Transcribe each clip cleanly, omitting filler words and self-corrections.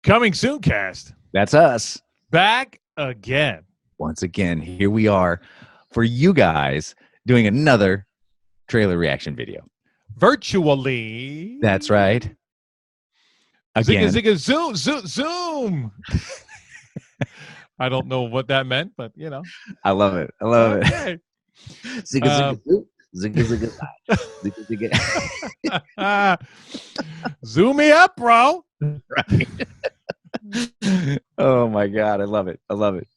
Coming soon, cast. That's us. Back again. Once again, here we are for you guys doing another trailer reaction video. Virtually. That's right. Again. Zigga, zigga, zoom. I don't know what that meant, but you know. I love it. I love it. Zigga, zigga, zoom. Zigga, zigga, zigga. Zoom me up, bro. Right. Oh my God. I love it. I love it.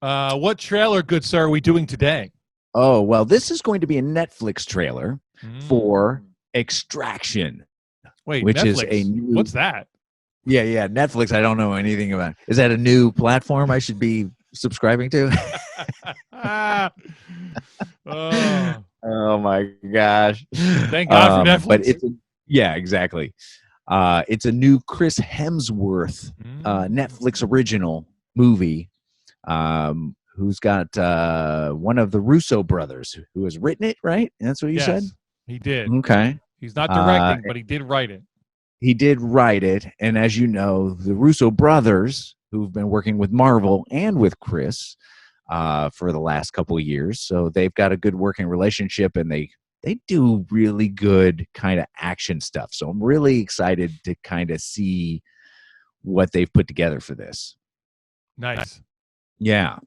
What trailer, good sir, are we doing today? Oh, well, this is going to be a Netflix trailer for Extraction. Wait, which Netflix? Is a new... What's that? Yeah. Netflix. I don't know anything about. Is that a new platform I should be subscribing to? Oh my gosh. Thank God for Netflix. But yeah, exactly. It's a new Chris Hemsworth Netflix original movie. Who's got one of the Russo brothers who has written it, right? That's what you said? He did. Okay. He's not directing, but he did write it. He did write it. And as you know, the Russo brothers, who've been working with Marvel and with Chris for the last couple of years, so they've got a good working relationship, and they do really good kind of action stuff. So I'm really excited to kind of see what they've put together for this. Nice. Yeah.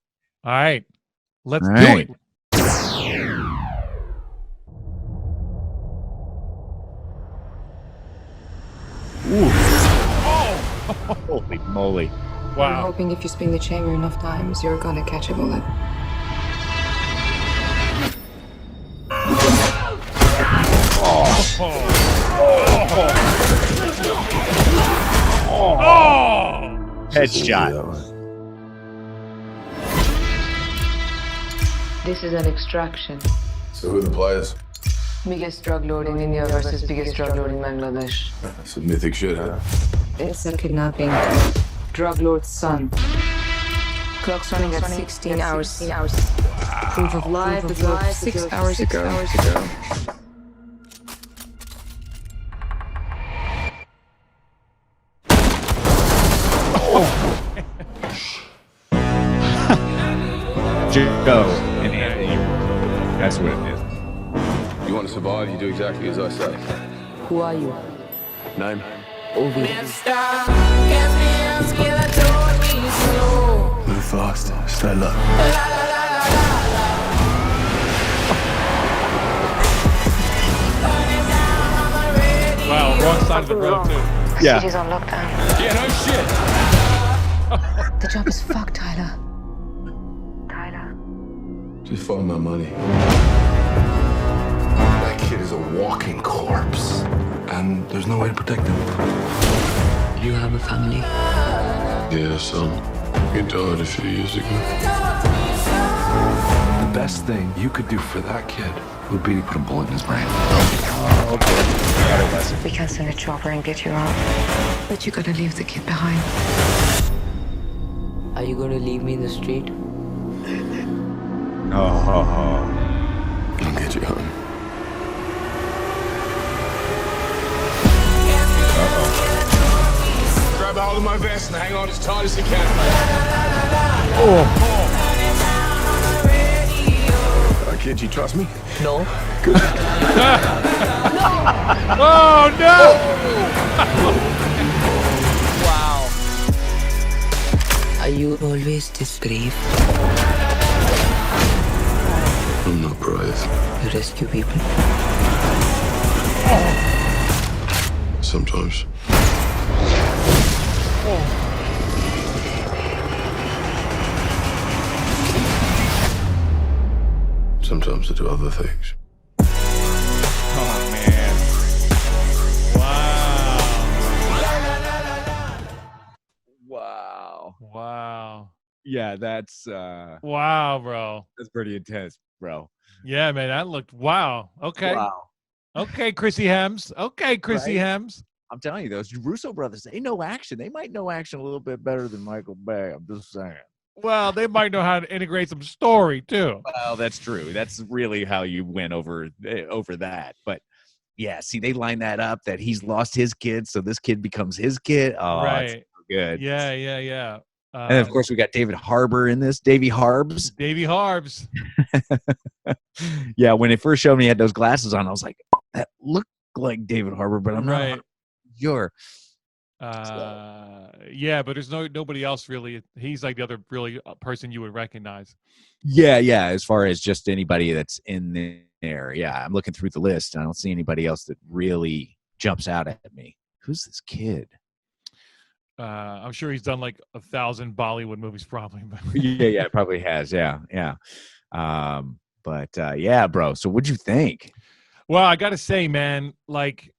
All right. Let's do it. Ooh. Oh. Holy moly. Wow. I'm hoping if you spin the chamber enough times, you're gonna catch a bullet. Headshot. This is an extraction. So who are the players? Biggest drug lord in India versus biggest drug lord in Bangladesh. Some mythic shit, huh? It's a kidnapping. Drug lord's son. Clock's running at 16 hours. Proof of life as of 6 hours ago. Joe and Anthony. That's what it is. You want to survive, you do exactly as I say. Who are you? Name? Ovi. Move fast, stay low. Wow, wrong side of the road, too. Yeah. City's on lockdown. Yeah, no shit. The job is fucked, Tyler. Just find my money. That kid is a walking corpse. And there's no way to protect him. You have a family. Yeah, son. He died a few years ago. The best thing you could do for that kid would be to put a bullet in his brain. We can send a chopper and get you out. But you gotta leave the kid behind. Are you going to leave me in the street? Oh. I'll get you home. Grab hold of my vest and hang on as tight as you can. Kid, you trust me? No. Good. Oh, no! Wow. Are you always this brave? I'm not brave. You rescue people? Sometimes. Sometimes I do other things. Oh, man. Wow. Yeah, that's Wow, bro. that's pretty intense, bro. Yeah, man, that looked wow. Okay. Wow. Okay, Chrissy Hems. Okay, Chrissy Right? Hems. I'm telling you, those Russo brothers, they know action. They might know action a little bit better than Michael Bay. I'm just saying. Well, they might know how to integrate some story too. Well, that's true. That's really how you win over that. But yeah, see, they line that up that he's lost his kid, so this kid becomes his kid. Oh, Right. it's so good. Yeah. And then, of course, we got David Harbour in this. Davy Harbs. Davy Harbs. Yeah, when they first showed me he had those glasses on, I was like, that looked like David Harbour, but I'm not Right. sure. Yeah, but there's nobody else really. He's like the other really person you would recognize. Yeah. As far as just anybody that's in there, yeah, I'm looking through the list and I don't see anybody else that really jumps out at me. Who's this kid? I'm sure he's done like 1,000 Bollywood movies, probably. Yeah, probably has. Yeah. Yeah, bro. So what'd you think? Well, I gotta say, man, like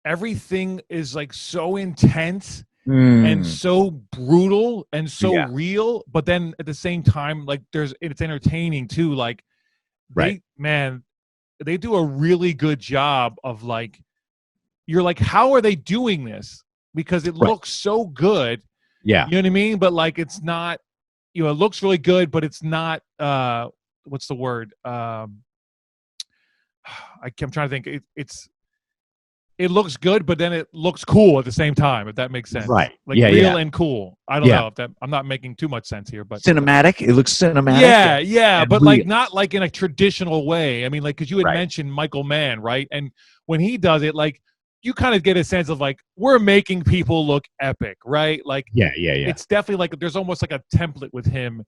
everything is like so intense and so brutal and so real, but then at the same time, like it's entertaining too. Like they do a really good job of like, you're like, how are they doing this? Because it looks so good. Yeah. You know what I mean? But like, it's not, it looks really good, but it's not, what's the word? I'm trying to think. It looks good, but then it looks cool at the same time, if that makes sense. Right. Like real and cool. I don't know if I'm not making too much sense here, but cinematic. It looks cinematic. Yeah, but real. like not like in a traditional way. I mean, like, because you had mentioned Michael Mann, right? And when he does it, like, you kind of get a sense of like, we're making people look epic, right? Like, it's definitely like there's almost like a template with him,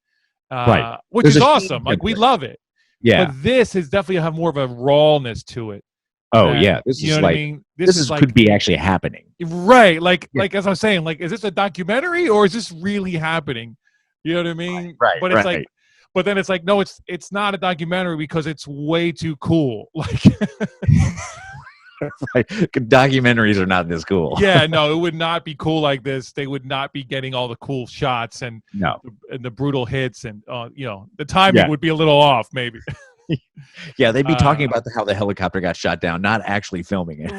which is awesome. Like, we love it. Yeah. But this is definitely have more of a rawness to it. Oh yeah, this is like, I mean? This is like, could be actually happening, right? Like as I was saying, like, is this a documentary or is this really happening? You know what I mean? Right. But it's like, but then it's like, no, it's not a documentary because it's way too cool. Like, documentaries are not this cool. Yeah, no, it would not be cool like this. They would not be getting all the cool shots and the brutal hits and the timing would be a little off, maybe. Yeah, they'd be talking about how the helicopter got shot down, not actually filming it.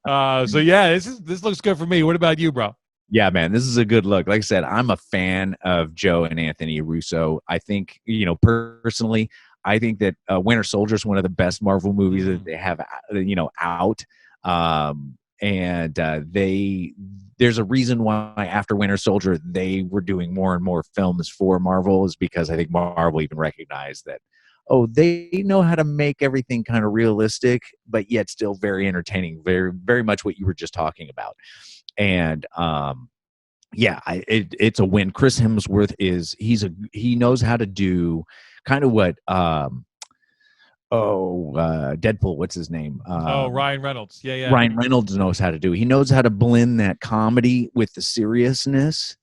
Right. So yeah, this looks good for me. What about you, bro? Yeah, man, this is a good look. Like I said, I'm a fan of Joe and Anthony Russo. I think, personally, I think that Winter Soldier is one of the best Marvel movies that they have, out. There's a reason why after Winter Soldier they were doing more and more films for Marvel, is because I think Marvel even recognized that, they know how to make everything kind of realistic, but yet still very entertaining, very, very much what you were just talking about. And it's a win. Chris Hemsworth he knows how to do kind of what Deadpool, what's his name? Ryan Reynolds. Yeah. Ryan Reynolds knows how to do. He knows how to blend that comedy with the seriousness,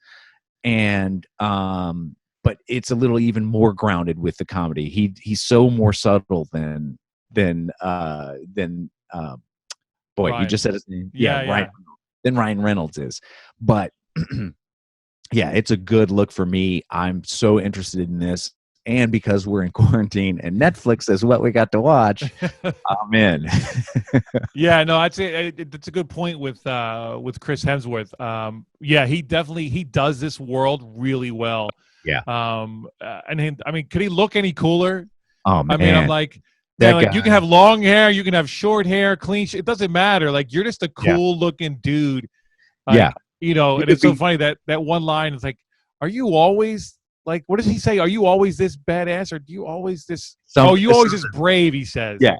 and but it's a little even more grounded with the comedy. He's so more subtle than Ryan. You just said his name. Ryan. Than Ryan Reynolds is, but yeah, it's a good look for me. I'm so interested in this. And because we're in quarantine and Netflix is what we got to watch, I'm in. Yeah, no, I'd say it's a good point with Chris Hemsworth. He does this world really well. Yeah. Could he look any cooler? Oh man. I mean, I'm like, you can have long hair, you can have short hair, clean. It doesn't matter. Like, you're just a cool looking dude. Like, and it's so funny that one line is like, "Are you always?" Like, what does he say? Are you always this badass, or do you always this? You always this brave? He says. Yeah.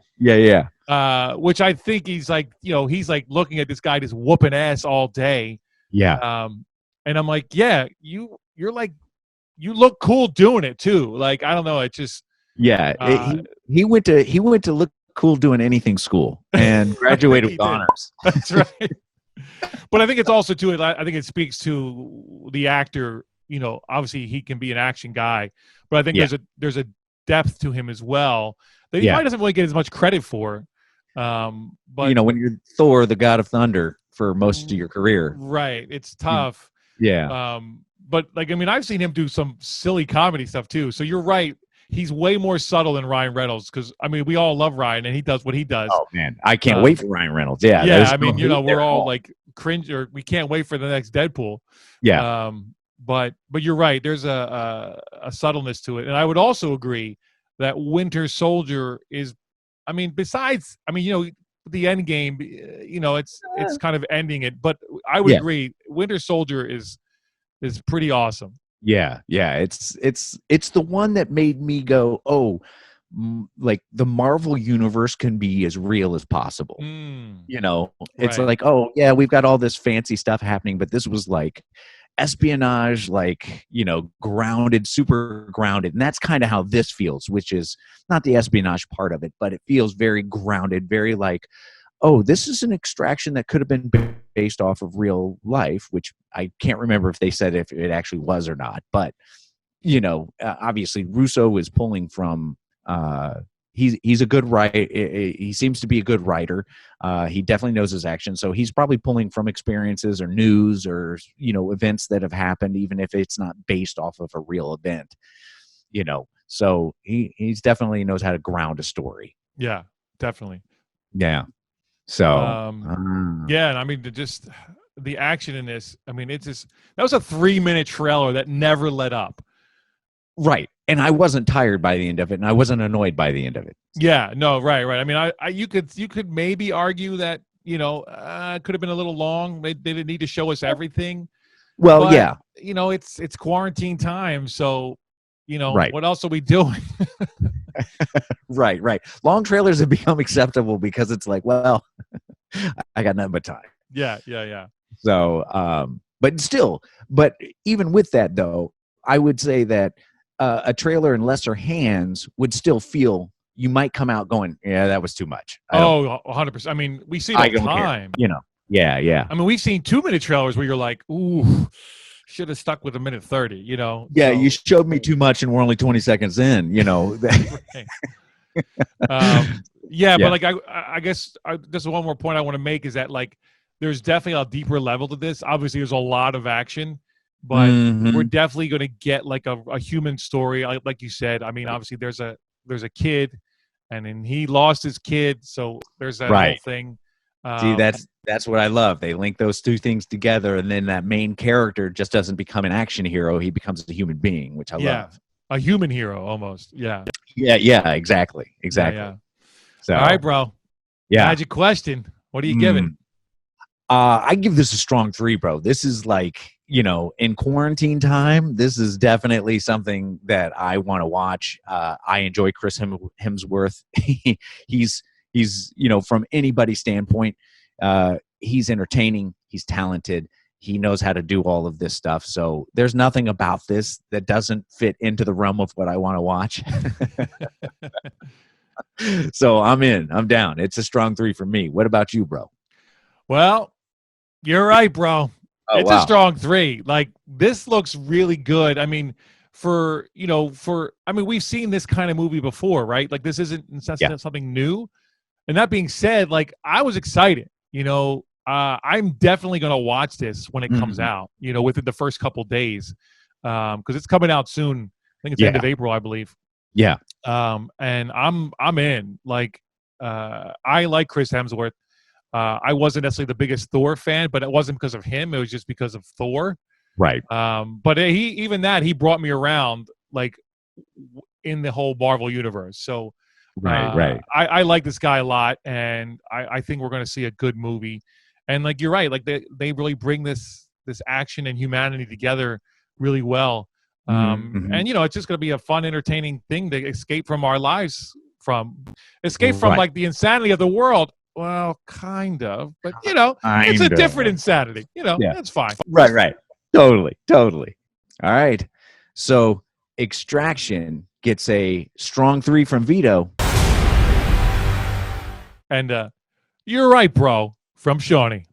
Which I think he's like, he's like looking at this guy just whooping ass all day. Yeah. And I'm like, yeah, you're like, you look cool doing it too. Like, I don't know, it just. Yeah. He went to look cool doing anything school and graduated with honors. That's right. But I think it's also too. I think it speaks to the actor. Obviously he can be an action guy, but I think there's a depth to him as well that he probably doesn't really get as much credit for. But when you're Thor, the God of Thunder, for most of your career, right? It's tough. Yeah. But like, I mean, I've seen him do some silly comedy stuff too. So you're right. He's way more subtle than Ryan Reynolds, because I mean, we all love Ryan and he does what he does. Oh man, I can't wait for Ryan Reynolds. Yeah. I mean, we're all like cringe, or we can't wait for the next Deadpool. Yeah. But you're right. There's a subtleness to it, and I would also agree that Winter Soldier is. I mean, besides, the end game, it's kind of ending it. But I would agree, Winter Soldier is pretty awesome. Yeah, it's the one that made me go, oh, like the Marvel universe can be as real as possible. It's right. like, oh yeah, we've got all this fancy stuff happening, but this was like espionage, like, grounded, super grounded. And that's kind of how this feels, which is not the espionage part of it, but it feels very grounded, very like, oh, this is an extraction that could have been based off of real life, which I can't remember if they said if it actually was or not. But, obviously Russo is pulling from, he's a good writer. He seems to be a good writer. He definitely knows his action. So he's probably pulling from experiences or news or, events that have happened, even if it's not based off of a real event, So he's definitely knows how to ground a story. Yeah, definitely. Yeah. So, yeah. And I mean, just the action in this, I mean, that was a 3-minute trailer that never let up. Right. And I wasn't tired by the end of it, and I wasn't annoyed by the end of it. Yeah, no, right. I mean, you could maybe argue that, it could have been a little long. They didn't need to show us everything. Well, but, yeah. It's quarantine time, so, right. What else are we doing? Right. Long trailers have become acceptable because it's like, well, I got nothing but time. Yeah. So, but even with that, though, I would say that a trailer in lesser hands would still feel, you might come out going, yeah, that was too much. 100%. I mean, we see it all the time. Yeah. I mean, we've seen 2-minute trailers where you're like, ooh, should have stuck with a minute 30, Yeah, so. You showed me too much and we're only 20 seconds in, Yeah, but like I guess just one more point I want to make is that like there's definitely a deeper level to this. Obviously, there's a lot of action, but we're definitely going to get like a human story, like you said. I mean, obviously there's a kid, and then he lost his kid, so there's that whole thing. See, that's what I love. They link those two things together, and then that main character just doesn't become an action hero; he becomes a human being, which I love. A human hero, almost. Yeah, exactly. Yeah. So, all right, bro. Yeah. Magic question. What are you giving? I give this a strong 3, bro. This is like, in quarantine time, this is definitely something that I want to watch. I enjoy Chris Hemsworth. He's from anybody's standpoint, he's entertaining. He's talented. He knows how to do all of this stuff. So there's nothing about this that doesn't fit into the realm of what I want to watch. So I'm in. I'm down. It's a strong 3 for me. What about you, bro? Well, you're right, bro. It's wow. a strong 3. Like, this looks really good. I mean, we've seen this kind of movie before, right? Like, this isn't something new. And that being said, like, I was excited. I'm definitely going to watch this when it comes out, within the first couple days, because it's coming out soon. I think it's the end of April, I believe. Yeah. And I'm in. Like, I like Chris Hemsworth. I wasn't necessarily the biggest Thor fan, but it wasn't because of him. It was just because of Thor. Right. But he brought me around, like, in the whole Marvel universe. So right. I like this guy a lot, and I think we're going to see a good movie. And like, you're right, like they really bring this action and humanity together really well. And it's just going to be a fun, entertaining thing to escape from our lives from like the insanity of the world. Well, kind of, but it's a different insanity. That's fine. Right. Totally. All right. So Extraction gets a strong 3 from Vito. And you're right, bro, from Shawnee.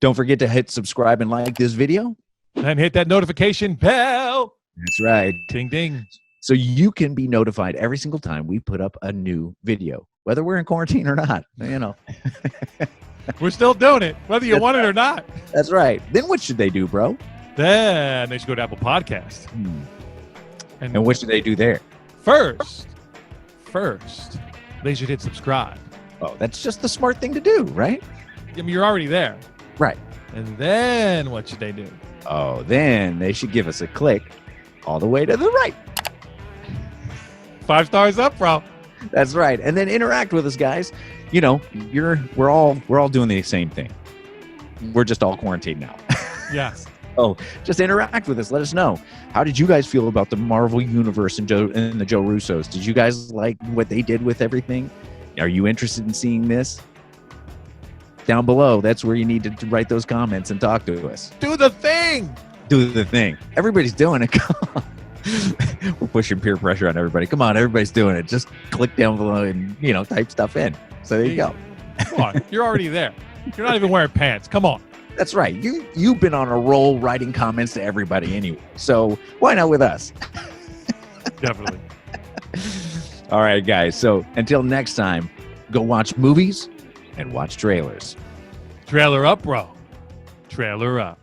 Don't forget to hit subscribe and like this video. And hit that notification bell. That's right. Ding, ding. So you can be notified every single time we put up a new video, whether we're in quarantine or not. We're still doing it, whether you want it or not. That's right. Then what should they do, bro? Then they should go to Apple Podcast. And what should they do there? First, they should hit subscribe. Oh, that's just the smart thing to do, right? I mean, you're already there. Right. And then what should they do? Oh, then they should give us a click all the way to the right. 5 stars up, bro. That's right. And then interact with us, guys. You know, we're all doing the same thing. We're just all quarantined now. Yes. Oh, just interact with us. Let us know. How did you guys feel about the Marvel Universe and the Joe Russos? Did you guys like what they did with everything? Are you interested in seeing this? Down below, that's where you need to write those comments and talk to us. Do the thing. Do the thing. Everybody's doing it. Come on. We're pushing peer pressure on everybody. Come on, everybody's doing it. Just click down below and, type stuff in. So there you go. Come on. You're already there. You're not even wearing pants. Come on. That's right. You've been on a roll writing comments to everybody anyway. So why not with us? Definitely. All right, guys. So until next time, go watch movies and watch trailers. Trailer up, bro. Trailer up.